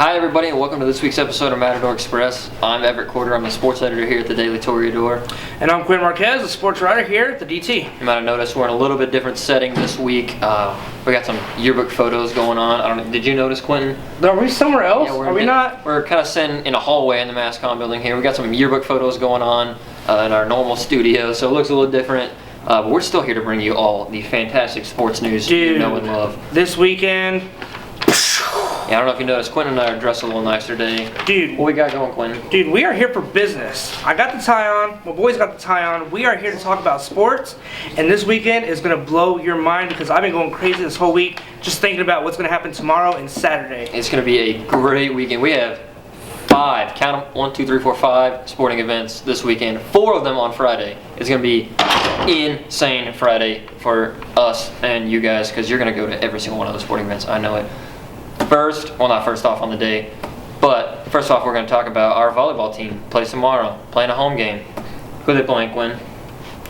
Hi everybody and welcome to this week's episode of Matador Express. I'm Everett. I'm the sports editor here at the Daily Toreador. And I'm Quintin Marquez, the sports writer here at the DT. You might have noticed we're in a little bit different setting this week. We got some yearbook photos going on. Did you notice, Quintin? Are we somewhere else? Yeah, Are we not? We're kind of sitting in a hallway in the MassCom building here. We got some yearbook photos going on in our normal studio, so it looks a little different. But we're still here to bring you all the fantastic sports news you know and love. This weekend... Yeah, I don't know if you noticed, Quintin and I are dressed a little nicer today. Dude. What we got going, Quintin? Dude, we are here for business. I got the tie on. My boys got the tie on. We are here to talk about sports. And this weekend is going to blow your mind because I've been going crazy this whole week just thinking about what's going to happen tomorrow and Saturday. It's going to be a great weekend. We have 5, count them, 1, 2, 3, 4, 5 sporting events this weekend. 4 of them on Friday. It's going to be insane Friday for us and you guys because you're going to go to every single one of those sporting events. I know it. Not first off on the day, but first off we're going to talk about our volleyball team. Plays tomorrow, playing a home game. Who are they playing, Quinn?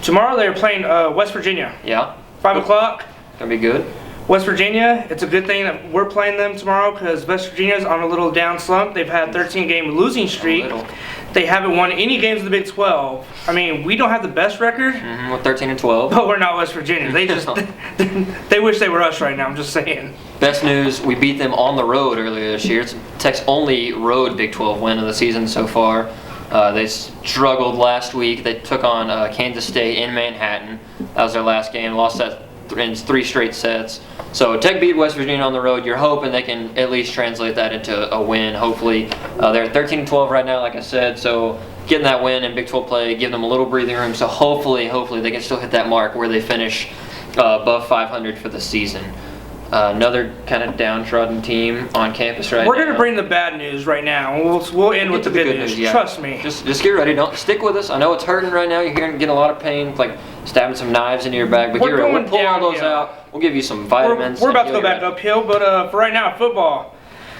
Tomorrow they're playing West Virginia. Yeah. 5 o'clock. Gonna be good. West Virginia, it's a good thing that we're playing them tomorrow because West Virginia's on a little down slump. They've had a 13-game losing streak. They haven't won any games in the Big 12. I mean, we don't have the best record. We're 13 and 12. But we're not West Virginia. They just they wish they were us right now. I'm just saying. Best news, we beat them on the road earlier this year. It's Tech's only road Big 12 win of the season so far. They struggled last week. They took on Kansas State in Manhattan. That was their last game. Lost that in 3 straight sets. So Tech beat West Virginia on the road. You're hoping they can at least translate that into a win. Hopefully, they're 13 and 12 right now, like I said. So getting that win in Big 12 play, give them a little breathing room. So hopefully they can still hit that mark where they finish above 500 for the season. Another kind of downtrodden team on campus right now. We're going to bring the bad news right now. We'll end with the good news. Yeah. Trust me. Just get ready. Don't stick with us. I know it's hurting right now. You're getting a lot of pain, like stabbing some knives into your bag. But we'll pull all those out. We'll give you some vitamins. We're about to go back uphill, but for right now, football.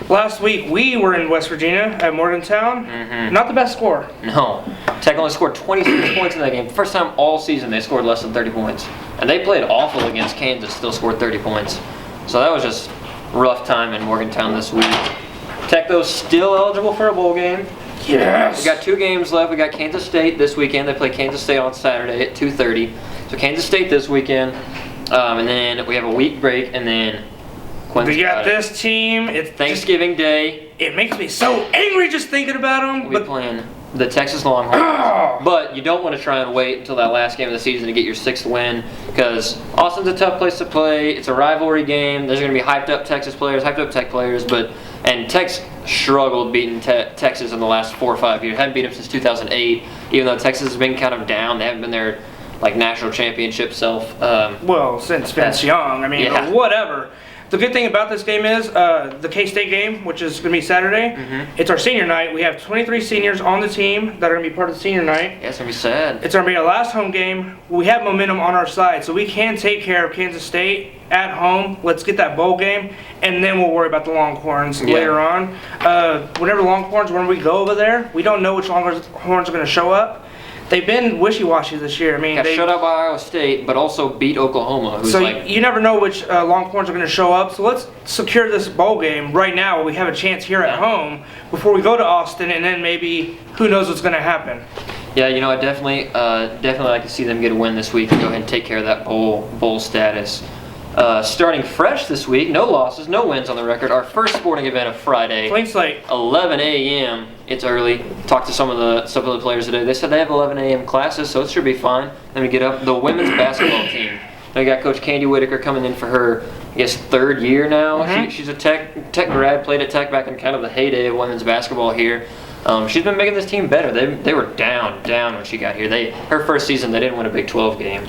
Last week we were in West Virginia at Morgantown. Not the best score. No. Tech only scored 26 points in that game. First time all season they scored less than 30 points. And they played awful against Kansas, still scored 30 points. So that was just rough time in Morgantown this week. Tech, though, still eligible for a bowl game. Yes! We got 2 games left. We got Kansas State this weekend. They play Kansas State on Saturday at 2:30. So Kansas State this weekend. And then we have a week break. And then we got this team. It's Thanksgiving Day. It makes me so angry just thinking about them. We're playing the Texas Longhorns. But you don't want to try and wait until that last game of the season to get your 6th win because Austin's a tough place to play. It's a rivalry game. There's going to be hyped up Texas players, hyped up Tech players, and Tech's struggled beating Texas in the last 4 or 5 years. Hadn't beat them since 2008, even though Texas has been kind of down. They haven't been their national championship self. Since Vince Young. I mean, whatever. The good thing about this game is the K-State game, which is going to be Saturday. It's our senior night. We have 23 seniors on the team that are going to be part of the senior night. Yeah, it's going to be sad. It's going to be our last home game. We have momentum on our side, so we can take care of Kansas State at home. Let's get that bowl game, and then we'll worry about the Longhorns later on. When we go over there, we don't know which Longhorns are going to show up. They've been wishy-washy this year. I mean, they shut out by Iowa State, but also beat Oklahoma. You never know which Longhorns are going to show up. So let's secure this bowl game right now while we have a chance here at home before we go to Austin, and then maybe who knows what's going to happen. Yeah, I definitely like to see them get a win this week and go ahead and take care of that bowl status. Starting fresh this week, no losses, no wins on the record. Our first sporting event of Friday. Clean slate. 11 a.m. It's early. Talked to some of the players today. They said they have 11 a.m. classes, so it should be fine. Then we get up. The women's basketball team. We got Coach Candy Whitaker coming in for her, 3rd year now. She's a Tech grad, played at Tech back in kind of the heyday of women's basketball here. She's been making this team better. They were down when she got here. Her first season, they didn't win a Big 12 game.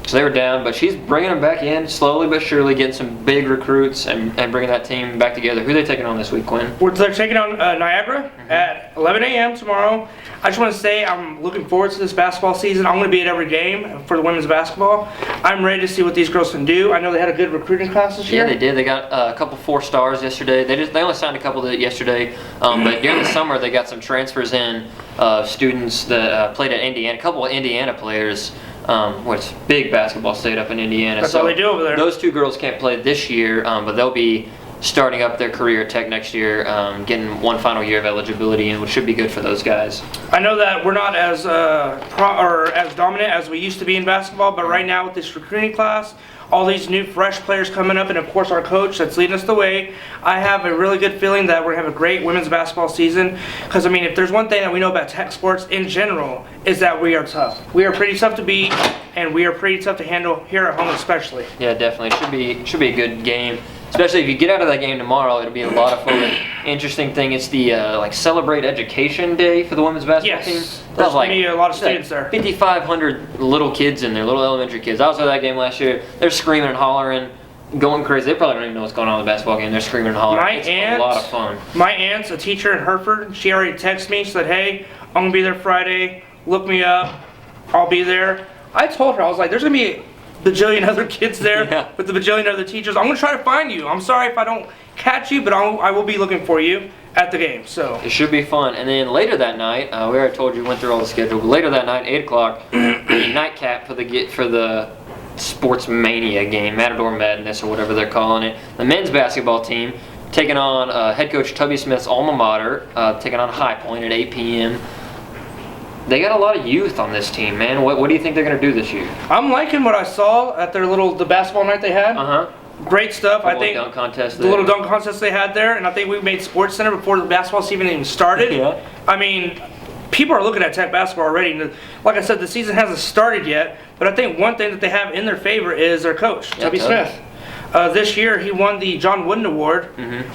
So they were down, but she's bringing them back in slowly but surely, getting some big recruits and bringing that team back together. Who are they taking on this week, Quinn? They're taking on Niagara at 11 a.m. tomorrow. I just want to say I'm looking forward to this basketball season. I'm going to be at every game for the women's basketball. I'm ready to see what these girls can do. I know they had a good recruiting class this year. Yeah, they did. They got a couple 4 stars yesterday. They only signed a couple yesterday, but during the summer they got some transfers in, students that played at Indiana, a couple of Indiana players. Which big basketball state up in Indiana. That's all they do over there. Those 2 girls can't play this year, but they'll be starting up their career at Tech next year, getting one final year of eligibility, and which should be good for those guys. I know that we're not as as dominant as we used to be in basketball, but right now with this recruiting class, all these new fresh players coming up, and of course our coach that's leading us the way, I have a really good feeling that we're going to have a great women's basketball season. Because, I mean, if there's one thing that we know about Tech sports in general, is that we are tough. We are pretty tough to beat, and we are pretty tough to handle here at home especially. Yeah, definitely. Should be a good game. Especially if you get out of that game tomorrow, it'll be a lot of fun. Interesting thing, it's the Celebrate Education Day for the women's basketball team. There's going to be a lot of students there. 5,500 little kids in there, little elementary kids. I was at that game last year. They're screaming and hollering, going crazy. They probably don't even know what's going on in the basketball game. They're screaming and hollering. It's a lot of fun. My aunt's a teacher in Hereford. She already texted me. She said, hey, I'm going to be there Friday. Look me up. I'll be there. I told her, I was like, there's going to be bajillion other kids there with the bajillion other teachers. I'm going to try to find you. I'm sorry if I don't catch you, but I will be looking for you at the game. So it should be fun. And then later that night, we already told you, went through all the schedule, but later that night, 8 o'clock, the nightcap for the Sports Mania game, Matador Madness or whatever they're calling it. The men's basketball team taking on head coach Tubby Smith's alma mater, taking on High Point at 8 p.m. They got a lot of youth on this team, man. What do you think they're going to do this year? I'm liking what I saw at their the basketball night they had. Great stuff. I think dunk contest the little dunk contest they had there, and I think we made Sports Center before the basketball season even started. Yeah. I mean, people are looking at Tech basketball already. And like I said, the season hasn't started yet, but I think one thing that they have in their favor is their coach, Tubby Smith. This year, he won the John Wooden Award,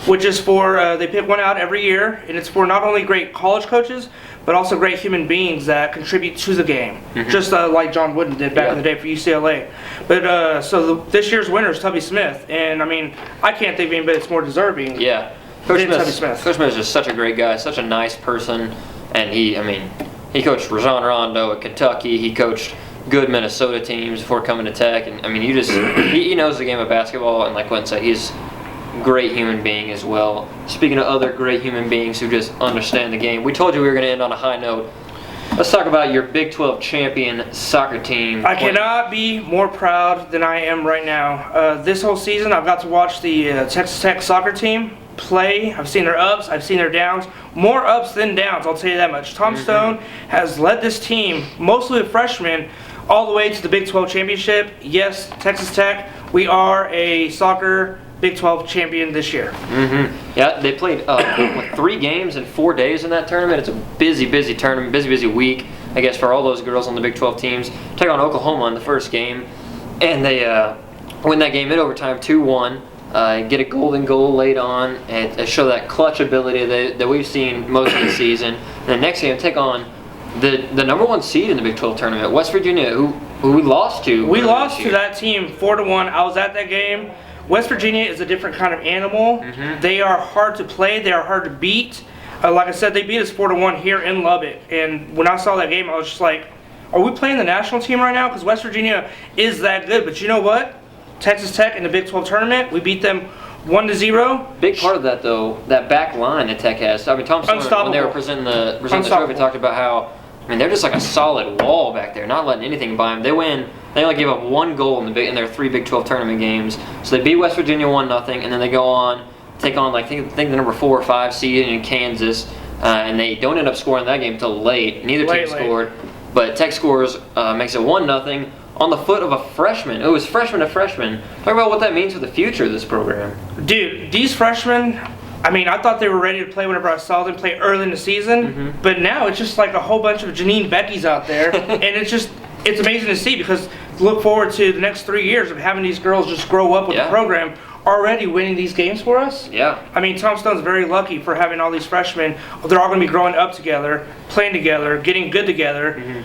which is for, they pick one out every year, and it's for not only great college coaches, but also great human beings that contribute to the game, just like John Wooden did back in the day for UCLA. But so this year's winner is Tubby Smith, and I mean, I can't think of anybody that's more deserving. Yeah, Coach Smith is just such a great guy, such a nice person, and he coached Rajon Rondo at Kentucky. He coached good Minnesota teams before coming to Tech, and I mean, he knows the game of basketball, and like Quintin said, he's a great human being as well. Speaking of other great human beings who just understand the game, we told you we were going to end on a high note. Let's talk about your Big 12 champion soccer team. I cannot be more proud than I am right now. This whole season, I've got to watch the Texas Tech soccer team play. I've seen their ups, I've seen their downs. More ups than downs, I'll tell you that much. Tom Stone has led this team, mostly with freshmen, all the way to the Big 12 championship. Yes, Texas Tech, we are a soccer Big 12 champion this year. Yeah, they played 3 games in 4 days in that tournament. It's a busy tournament, busy week, I guess, for all those girls on the Big 12 teams. Take on Oklahoma in the first game, and they win that game in overtime 2-1. Get a golden goal late on, and show that clutch ability that we've seen most of the season. And the next game, take on the number 1 seed in the Big 12 tournament, West Virginia, who we lost to. We lost to that team 4-1. I was at that game. West Virginia is a different kind of animal. They are hard to play. They are hard to beat. Like I said, they beat us 4-1 here in Lubbock. And when I saw that game, I was just like, are we playing the national team right now? Because West Virginia is that good. But you know what? Texas Tech in the Big 12 tournament, we beat them 1-0. Big part of that, though, that back line that Tech has. I mean, Tom Stone, when they were presenting the trophy, talked about how, I mean, they're just like a solid wall back there, not letting anything by them. They win. They only gave up 1 goal in their 3 Big 12 tournament games. So they beat West Virginia 1-0, and then they go on, take on, like, I think the number 4 or 5 seed in Kansas, and they don't end up scoring that game until late. Neither team scored, but Tech scores, makes it 1-0 on the foot of a freshman. It was freshman to freshman. Talk about what that means for the future of this program. Dude, these freshmen, I mean, I thought they were ready to play whenever I saw them play early in the season, but now it's just like a whole bunch of Janine Beckys out there, and it's amazing to see, because look forward to the next 3 years of having these girls just grow up with the program, already winning these games for us. Yeah. I mean, Tom Stone's very lucky for having all these freshmen. They're all going to be growing up together, playing together, getting good together.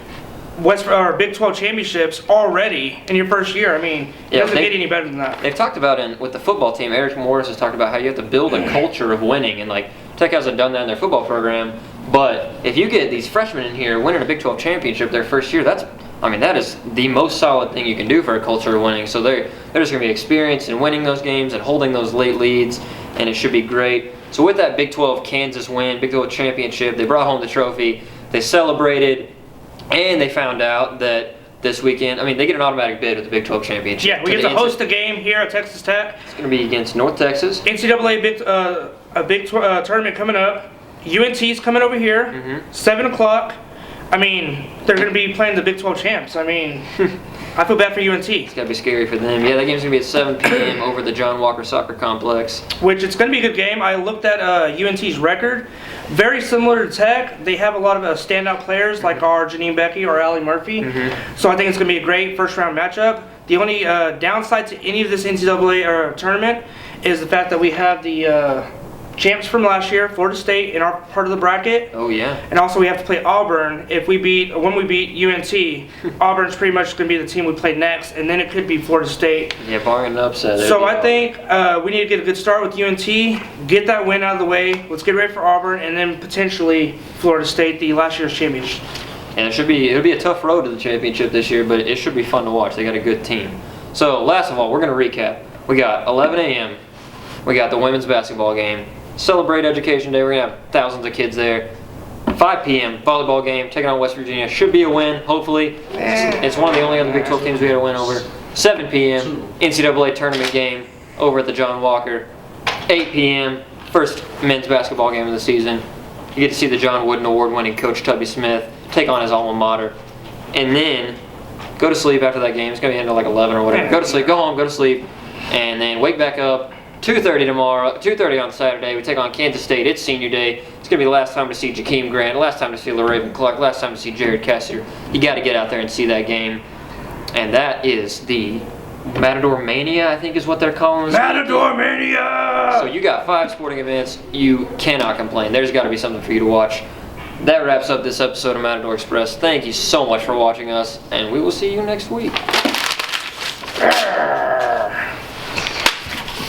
Big 12 championships already in your first year. I mean, it doesn't get any better than that. They've talked about with the football team, Eric Morris has talked about how you have to build a culture of winning, and like Tech hasn't done that in their football program. But if you get these freshmen in here winning a Big 12 championship their first year, that is the most solid thing you can do for a culture of winning. So they're just going to be experienced in winning those games and holding those late leads, and it should be great. So with that Big 12 Kansas win, Big 12 championship, they brought home the trophy, they celebrated, and they found out that this weekend. I mean, they get an automatic bid at the Big 12 championship. Yeah, we get to host a game here at Texas Tech. It's going to be against North Texas. NCAA tournament coming up. UNT's coming over here, 7 o'clock. I mean, they're going to be playing the Big 12 champs. I mean, I feel bad for UNT. It's got to be scary for them. Yeah, that game's going to be at 7 p.m. over the John Walker Soccer Complex. Which it's going to be a good game. I looked at UNT's record. Very similar to Tech. They have a lot of standout players like our Janine Becky or Allie Murphy. So I think it's going to be a great first-round matchup. The only downside to any of this NCAA tournament is the fact that we have the champs from last year, Florida State, in our part of the bracket. Oh, yeah. And also we have to play Auburn. When we beat UNT, Auburn's pretty much going to be the team we play next, and then it could be Florida State. Yeah, barring an upset. So I think we need to get a good start with UNT, get that win out of the way. Let's get ready for Auburn, and then potentially Florida State, the last year's championship. And it'll be a tough road to the championship this year, but it should be fun to watch. They got a good team. So last of all, we're going to recap. We got 11 a.m. We got the women's basketball game. Celebrate Education Day. We're going to have thousands of kids there. 5 p.m. volleyball game taking on West Virginia. Should be a win, hopefully. It's one of the only other Big 12 teams we had a win over. 7 p.m. NCAA tournament game over at the John Walker. 8 p.m. first men's basketball game of the season. You get to see the John Wooden Award-winning coach Tubby Smith take on his alma mater. And then go to sleep after that game. It's going to be end at like 11 or whatever. Go to sleep, go home, go to sleep, and then wake back up. 2:30 tomorrow, 2:30 on Saturday, we take on Kansas State. It's senior day. It's going to be the last time to see Jakeem Grant, last time to see LaRaven Clark, last time to see Jared Kessler. You got to get out there and see that game. And that is the Matador Mania, I think is what they're calling it. Matador Mania! So you got 5 sporting events. You cannot complain. There's got to be something for you to watch. That wraps up this episode of Matador Express. Thank you so much for watching us, and we will see you next week.